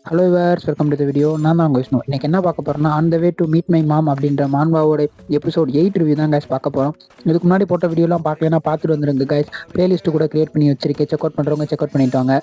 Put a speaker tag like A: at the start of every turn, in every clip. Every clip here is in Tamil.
A: Hello viewers, welcome to the video. நான் தான் உங்கள் விஷ்ணு. இன்னைக்கு என்ன பார்க்க போறோம்னா, on the way to meet my mom அப்படின்ற மான்வாவோட எபிசோட் 8 ரிவ்யூ தான் கைஸ் பார்க்க போகிறோம். இதுக்கு முன்னாடி போட்ட வீடியோலாம் பார்க்கலன்னா பார்த்துட்டு வந்துருங்க கைஸ். பிளேலிஸ்ட்டு கூட கிரியேட் பண்ணி வச்சிருக்கேன். செக் அவுட் பண்ணுறவங்க செக் அவுட் பண்ணிட்டு வாங்க.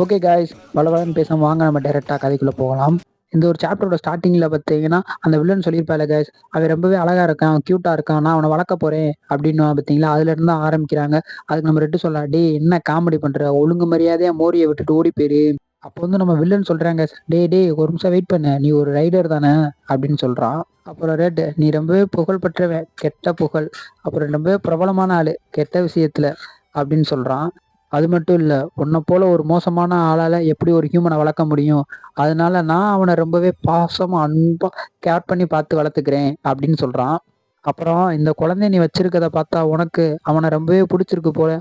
A: ஓகே கைஸ், வளவளன்னு பேசாமல் வாங்க நம்ம டேரெக்டாக கதைக்குள்ளே போகலாம். இந்த ஒரு சாப்டரோட ஸ்டார்டிங்கில் பார்த்தீங்கன்னா அந்த வில்லன் சொல்லியிருப்பாள் கைஸ், அவன் ரொம்பவே அழகாக இருக்கான், க்யூட்டாக இருக்கான், நான் அவனை வளர்க்க போகிறேன் அப்படின்னு பார்த்தீங்களா. அதுலேருந்து தான் ஆரம்பிக்கிறாங்க. அதுக்கு நம்ம ரெட்டு சொல்லலாம், டே என்ன காமெடி பண்ணுற, ஒழுங்கு மரியாதையாக மோரியை விட்டுட்டு ஓடி போயிரு. அப்போ வந்து நம்ம வில்லன் சொல்றாங்க, டே டே ஒரு நிமிஷம் வெயிட் பண்ண, நீ ஒரு ரைடர் தானே அப்படின்னு சொல்றான். அப்புறம் ரெட், நீ ரொம்பவே புகழ்பெற்றவன், கெட்ட புகழ், அப்புறம் ரொம்பவே பிரபலமான ஆளு கெட்ட விஷயத்துல அப்படின்னு சொல்றான். அது மட்டும் இல்ல, உன்னை போல ஒரு மோசமான ஆளால எப்படி ஒரு ஹியூமனை வளர்க்க முடியும், அதனால நான் அவனை ரொம்பவே பாசமா அன்பா கேர் பண்ணி பார்த்து வளர்த்துக்கிறேன் அப்படின்னு சொல்றான். அப்புறம் இந்த குழந்தைய நீ வச்சிருக்கத பார்த்தா உனக்கு அவனை ரொம்பவே பிடிச்சிருக்கு போல,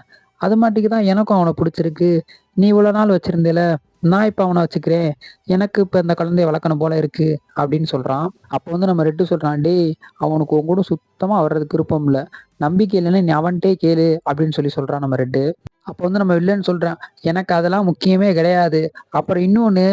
A: அது மாட்டிக்கு தான் எனக்கும் அவனை பிடிச்சிருக்கு. நீ இவ்வளோ நாள் வச்சிருந்தேல, நான் இப்போ அவனை வச்சுக்கிறேன், எனக்கு இப்போ இந்த குழந்தைய வளர்க்கணும் போல இருக்கு அப்படின்னு சொல்றான். அப்போ வந்து நம்ம ரெட்டு சொல்றான், டேய் அவனுக்கு உன் கூட சுத்தமா வர்றதுக்கு விருப்பம் இல்லை, நம்பிக்கை இல்லைன்னா நீ அவன்கிட்டே கேளு அப்படின்னு சொல்றான் நம்ம ரெட்டு. அப்போ வந்து நம்ம வில்லன்னு சொல்றான், எனக்கு அதெல்லாம் முக்கியமே கிடையாது. அப்புறம் இன்னொன்னு,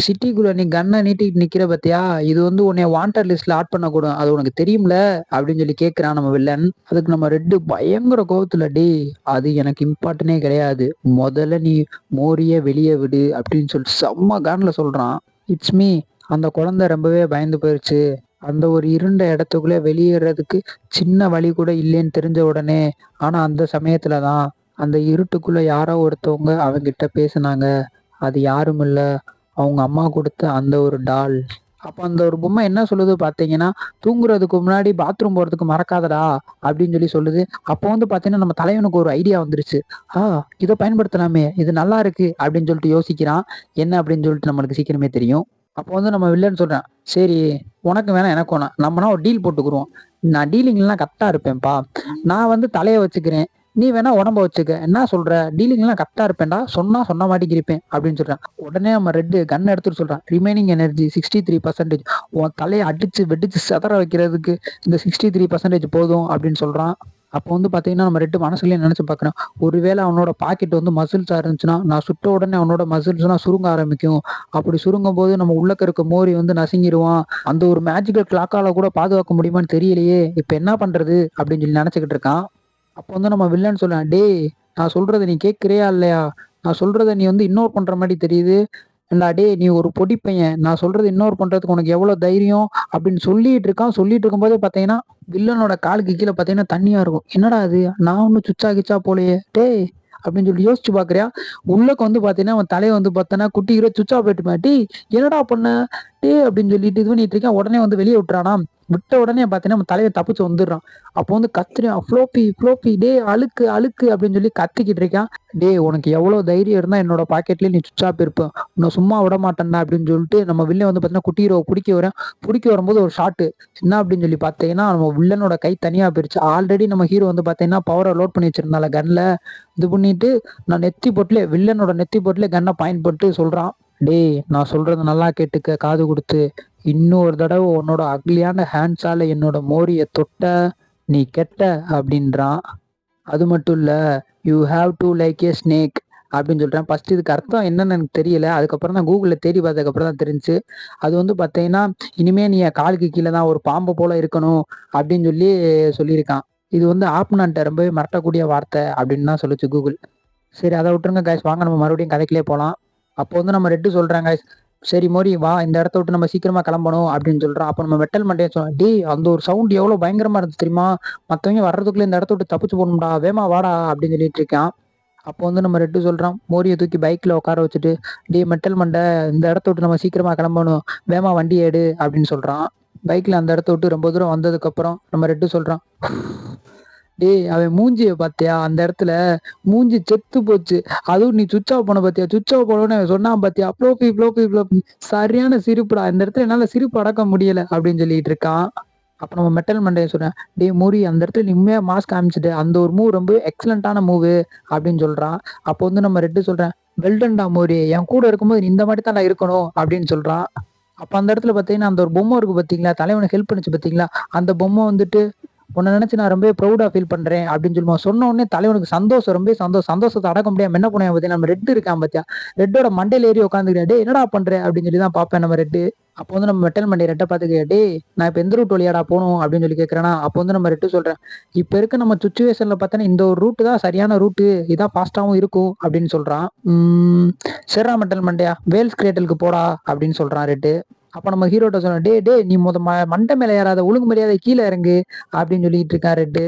A: சிட்டிக்குள்ள நீ கன்னை நீட்டிட்டு நிக்கிற பத்தியா, இது வந்து உன்னை வாண்டட் லிஸ்ட்ல ஆட் பண்ணக்கூடும், அது உனக்கு தெரியும்ல அப்படின்னு கேட்கிறான் நம்ம வில்லன். அதுக்கு நம்ம ரெட்டு பயங்கர கோவத்துல, டே அது எனக்கு இம்பார்ட்டனே கிடையாது, முதல்ல நீ மோரிய வெளியே விடு அப்படின்னு செம்ம கான்ல சொல்றான். இட்ஸ் மீ, அந்த குழந்தை ரொம்பவே பயந்து போயிருச்சு, அந்த ஒரு இருண்ட இடத்துக்குள்ள வெளியேறதுக்கு சின்ன வழி கூட இல்லைன்னு தெரிஞ்ச உடனே, ஆனா அந்த சமயத்துலதான் அந்த இருட்டுக்குள்ள யாரோ ஒருத்தவங்க அவங்கிட்ட பேசுனாங்க, அது யாரும் இல்ல, அவங்க அம்மா கொடுத்த அந்த ஒரு டால். அப்ப அந்த ஒரு பொம்மை என்ன சொல்லுது பாத்தீங்கன்னா, தூங்குறதுக்கு முன்னாடி பாத்ரூம் போறதுக்கு மறக்காதடா அப்படின்னு சொல்லுது. அப்போ வந்து பாத்தீங்கன்னா நம்ம தலைவனுக்கு ஒரு ஐடியா வந்துருச்சு. இதை பயன்படுத்தலாமே, இது நல்லா இருக்கு அப்படின்னு யோசிக்கிறான். என்ன அப்படின்னு நம்மளுக்கு சீக்கிரமே தெரியும். அப்போ வந்து நம்ம வில்லன்னு சொல்றேன், சரி உனக்கு வேணாம் எனக்கு வேணாம், நம்மனா ஒரு டீல் போட்டுக்குருவோம். நான் டீலிங்லாம் கரெக்டா இருப்பேன்ப்பா, நான் வந்து தலையை வச்சுக்கிறேன், நீ வேணா உடம்ப வச்சுக்க, என்ன சொல்ற, டீலிங்லாம் கரெக்டா இருப்பேன்டா, சொன்ன மாட்டிக்கு இருப்பேன் அப்படின்னு சொல்றேன். உடனே நம்ம ரெட்டு கன் எடுத்துட்டு சொல்றான், ரிமைனிங் எனர்ஜி 63%, உன் தலையை அடிச்சு வெடிச்சு செதற வைக்கிறதுக்கு இந்த 63% போதும் அப்படின்னு சொல்றான். அப்போ வந்து பாத்தீங்கன்னா நம்ம ரெட்டு மனசுலயே நினைச்சு பாக்குறேன், ஒருவேளை அவனோட பாக்கெட் வந்து மசில்ஸா இருந்துச்சுன்னா, நான் சுட்ட உடனே அவனோட மசில்ஸ்லாம் சுருங்க ஆரம்பிக்கும். அப்படி சுருங்கும் போது நம்ம உள்ளக்க இருக்க மோரி வந்து நசுங்கிடுவான். அந்த ஒரு மேஜிக்கல் கிளாக்கால கூட பாதுகாக்க முடியுமான்னு தெரியலையே, இப்ப என்ன பண்றது அப்படின்னு நினைச்சுக்கிட்டு இருக்கான். அப்போ வந்து நம்ம வில்லன்னு சொல்லுவேன், டேய் நான் சொல்றதை நீ கேட்குறியா இல்லையா, நான் சொல்றதை நீ வந்து இக்னோர் பண்ற மாதிரி தெரியுது, இல்ல டே நீ ஒரு பொடி பையன், நான் சொல்றது இக்னோர் பண்றதுக்கு உனக்கு எவ்வளவு தைரியம் அப்படின்னு சொல்லிட்டு இருக்கான். சொல்லிட்டு இருக்கும்போதே பாத்தீங்கன்னா வில்லனோட காலுக்கு கீழே பாத்தீங்கன்னா தண்ணியா இருக்கும். என்னடா அது, நான் ஒன்னும் சுச்சா கிச்சா போலையே டேய் அப்படின்னு யோசிச்சு பாக்குறியா. உள்ளக்கு வந்து பாத்தீங்கன்னா அவன் தலையை வந்து பார்த்தனா குட்டி ஹீரோ சுச்சா போயிட்டு மாட்டி, என்னடா பண்ண டே அப்படின்னு சொல்லிட்டு இது பண்ணிட்டு இருக்கேன். உடனே வந்து வெளியே விட்டுறானா, விட்ட உடனே பாத்தீங்கன்னா அவன் தலையை தப்பிச்சு வந்துடுறான். அப்போ வந்து கத்துறான், ஃப்ளோப்பி ஃப்ளோப்பி டே அழுக்கு அழுக்கு அப்படின்னு கத்திக்கிட்டு இருக்கான். டே உனக்கு எவ்வளவு தைரியம் இருந்தா என்னோட பாக்கெட்லயே நீ சுவிட்ச் ஆஃப் இருப்ப, உன்னை சும்மா விட மாட்டேன்டா அப்படின்னு நம்ம வில்லன் வந்து பாத்தீங்கன்னா குட்டி ஹீரோ பிடிக்க வரும்போது ஒரு ஷாட்டு என்ன அப்படின்னு பாத்தீங்கன்னா, நம்ம வில்லனோட கை தனியா போயிருச்சு. ஆல்ரெடி நம்ம ஹீரோ வந்து பாத்தீங்கன்னா பவரை லோட் பண்ணி வச்சிருந்தால கன்ல, இது பண்ணிட்டு நான் வில்லனோட நெத்தி போட்டுல கன்னை பாயிண்ட் போட்டு சொல்றான், டேய் நான் சொல்றது நல்லா கேட்டுக்க காது கொடுத்து, இன்னொரு தடவை உன்னோட அக்லியான ஹேண்ட்ஸால என்னோட மோரிய தொட்ட நீ கெட்ட அப்படின்றான். அது மட்டும் இல்ல, you have to like A snake அப்படின்னு சொல்றேன். ஃபர்ஸ்ட் இதுக்கு அர்த்தம் என்னன்னு எனக்கு தெரியல, அதுக்கப்புறம் தான் கூகுளில் தேடி பார்த்ததுக்கப்புறம் தான் தெரிஞ்சு, அது வந்து பார்த்தீங்கன்னா இனிமே நீ காலுக்கு கீழே தான் ஒரு பாம்பு போல இருக்கணும் அப்படின்னு சொல்லியிருக்கான். இது வந்து ஆப்னான்ட்ட ரொம்பவே மிரட்டக்கூடிய வார்த்தை அப்படின்னு தான் சொல்லிச்சு கூகுள். சரி அதை விட்டுருங்க கைஸ், வாங்க நம்ம மறுபடியும் கதைக்கிலே போகலாம். அப்போ வந்து நம்ம ரெட்டு சொல்றாங்க, சரி மோரி வா இந்த இடத்த விட்டு நம்ம சீக்கிரமா கிளம்பணும் அப்படின்னு சொல்றோம். அப்போ நம்ம மெட்டல் மண்டையை சொல்றோம், டே அந்த ஒரு சவுண்ட் எவ்வளவு பயங்கரமா இருந்துச்சு தெரியுமா, மற்றவங்க வர்றதுக்குள்ள இந்த இடத்த விட்டு தப்பிச்சு போகணும்டா, வேமா வாடா அப்படின்னு சொல்லிட்டு இருக்கான். அப்போ வந்து நம்ம ரெட்டு சொல்றான், மோரியை தூக்கி பைக்ல உட்கார வச்சுட்டு, டே மெட்டல் மண்டை இந்த இடத்த விட்டு நம்ம சீக்கிரமா கிளம்பணும், வேமா வண்டி ஏடு அப்படின்னு சொல்றான். பைக்ல அந்த இடத்த விட்டு ரொம்ப தூரம் வந்ததுக்கு அப்புறம் நம்ம ரெட்டு சொல்றான், டேய் அவன் மூஞ்சிய பாத்தியா, அந்த இடத்துல மூஞ்சி செத்து போச்சு, அதுவும் நீ சுவிட்ச் ஆஃப் பண்ண பாத்தியா, சுவிட்ச் ஆஃப் பண்ண சொன்னான் பாத்தியா, ப்ளோப்பி ப்ளோப்பி ப்ளோப்பி, சரியான சிரிப்புடா, இந்த இடத்துல என்னால சிரிப்பு அடக்க முடியல அப்படின்னு சொல்லிட்டு இருக்கான். அப்ப நம்ம மெட்டல் மண்டையை சொல்றேன், டே மூரி அந்த இடத்துல நீ உண்மையா மாஸ்க் காமிச்சிட்டு, அந்த ஒரு மூவ் ரொம்ப எக்ஸலண்டான மூவ் அப்படின்னு சொல்றான். அப்போ வந்து நம்ம ரெட்டு சொல்றேன், வெல்டன்டா மோரி, என் கூட இருக்கும்போது நீ இந்த மாதிரி தான் இருக்கணும் அப்படின்னு சொல்றான். அப்ப அந்த இடத்துல பாத்தீங்கன்னா அந்த ஒரு பொம்மை இருக்கு பாத்தீங்களா, தலைவனுக்கு ஹெல்ப் பண்ணுச்சு பாத்தீங்களா, அந்த பொம்மை வந்துட்டு உன்னை நினைச்சு நான் ரொம்ப ப்ரௌடா ஃபீல் பண்றேன் அப்படின்னு சொல்லுவான். சொன்ன உடனே தலைவனுக்கு சந்தோஷம், ரொம்ப சந்தோஷம். சந்தோஷத்தை அடக்க முடியாம என்ன பண்ணுவேன் பத்தியா, நம்ம ரெட் இருக்கான் பாத்தியா, ரெட்டோட மண்டையில ஏறி உட்காந்துக்கிட்டே, டே என்னடா பண்ற அப்படின்னு சொல்லி தான் பாப்பேன் நம்ம ரெட்டு. அப்போ வந்து நம்ம மெட்டல் மண்டி ரெட்டை பார்த்துக்க, டே நான் இப்ப எந்த ரூட் வழியாடா போகணும் அப்படின்னு சொல்லி கேட்கறேன்னா, அப்போ வந்து நம்ம ரெட்டு சொல்றேன், இப்ப இருக்க நம்ம சுச்சுவேஷன்ல பார்த்தோன்னா இந்த ஒரு ரூட்டு தான் சரியான ரூட்டு, இதான் ஃபாஸ்டாவும் இருக்கும் அப்படின்னு சொல்றான். செர்ரா மெட்டல் மண்டையா, வேல்ஸ் கிரேட்டலுக்கு போடா அப்படின்னு சொல்றான் ரெட்டு. அப்ப நம்ம ஹீரோட்ட சொன்ன, டே டே நீ மண்டை மேல ஏறாத, ஒழுங்கு மரியாதை கீழே இறங்கு அப்படின்னு சொல்லிட்டு இருக்கான் ரெட்டு.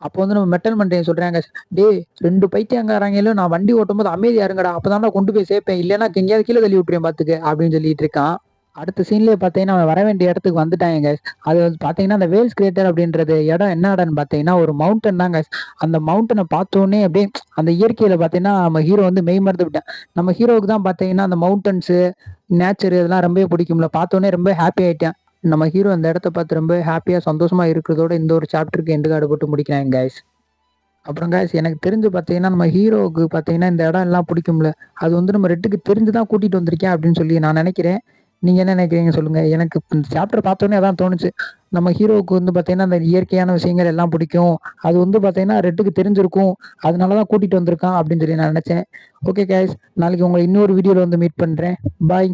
A: அப்போ வந்து நம்ம மெட்டல் மண்டையை சொல்றாங்க, டே 2 பைத்தியங்காரங்களும் நான் வண்டி ஓட்டும் போது அமைதியா இருங்கடா, அப்பதான் கொண்டு போய் சேர்ப்பேன், இல்லைன்னா எங்கேயாவது கீழே தள்ளி விட்டுருவேன் பாத்துக்க அப்படின்னு சொல்லிட்டு இருக்கான். அடுத்த சீன்லயே பாத்தீங்கன்னா அவன் வர வேண்டிய இடத்துக்கு வந்துட்டாங்க. அது வந்து பாத்தீங்கன்னா அந்த வேல்ஸ் கிரேட்டர் அப்படின்றது இடம் என்ன இடம்னு பாத்தீங்கன்னா ஒரு மவுண்டன் தாங்க. அந்த மவுண்டனை பார்த்தோன்னே அப்படியே அந்த இயற்கையில பாத்தீங்கன்னா நம்ம ஹீரோ வந்து மெய் மறந்து விட்டேன். நம்ம ஹீரோவுக்கு தான் பாத்தீங்கன்னா அந்த மவுண்டன்ஸ், நேச்சர் இதெல்லாம் ரொம்பவே பிடிக்கும்ல, பார்த்தோன்னே ரொம்ப ஹாப்பி ஆயிட்டேன். நம்ம ஹீரோ அந்த இடத்த பார்த்து ரொம்ப ஹாப்பியா சந்தோஷமா இருக்கிறதோட இந்த ஒரு சாப்டருக்கு எண்டு கார்டு போட்டு முடிக்கிறாங்க கைஸ். அப்புறம் கைஸ் எனக்கு தெரிஞ்சு பார்த்தீங்கன்னா நம்ம ஹீரோவுக்கு பார்த்தீங்கன்னா இந்த இடம் எல்லாம் பிடிக்கும்ல, அது வந்து நம்ம ரெட்டுக்கு தெரிஞ்சுதான் கூட்டிட்டு வந்திருக்கேன் அப்படின்னு சொல்லி நான் நினைக்கிறேன். நீங்க என்ன நினைக்கிறீங்க சொல்லுங்க. எனக்கு இந்த சாப்டர் பார்த்தோன்னே அதான் தோணுச்சு. நம்ம ஹீரோவுக்கு வந்து பார்த்தீங்கன்னா அந்த இயற்கையான விஷயங்கள் எல்லாம் பிடிக்கும், அது வந்து பார்த்தீங்கன்னா ரெட்டுக்கு தெரிஞ்சிருக்கும், அதனாலதான் கூட்டிட்டு வந்திருக்கான் அப்படின்னு சொல்லி நான் நினைச்சேன். ஓகே கைஸ், நாளைக்கு உங்களை இன்னொரு வீடியோல வந்து மீட் பண்றேன். பாய்.